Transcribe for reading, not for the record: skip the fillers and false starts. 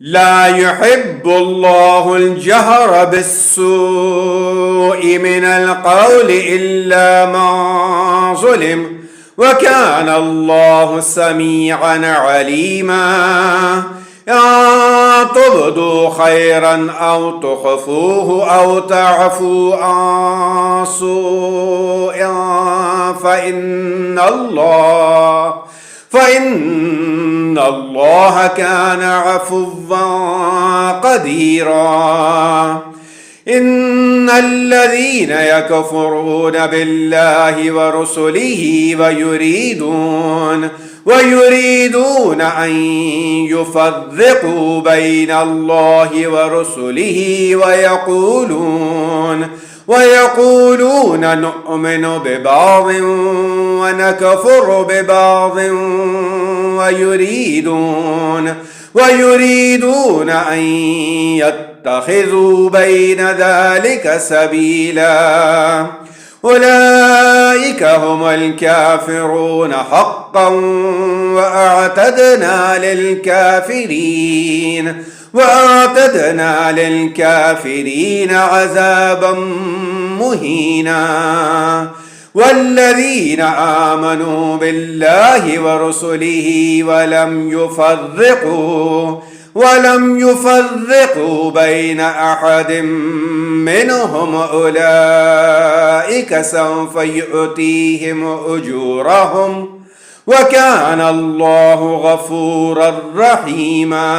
لا يحب الله الجهر بالسوء من القول إلا من ظلم، وكان الله سميعا عليما. إن تبدوا خيرا أو تخفوه أو تعفوا عن سوء فإن الله كان عفوا قديرا. إن الذين يكفرون بالله ورسله ويريدون أن يفرقوا بين الله ورسله ويقولون نؤمن ببعض ونكفر ببعض ويريدون أن يتخذوا بين ذلك سبيلا. أولئك هم الكافرون حقا، وأعتدنا للكافرين عذابا مهينا. والذين آمنوا بالله ورسله ولم يفرقوا بين أحد منهم أولئك سوف يؤتيهم أجورهم، وكان الله غفورا رحيما.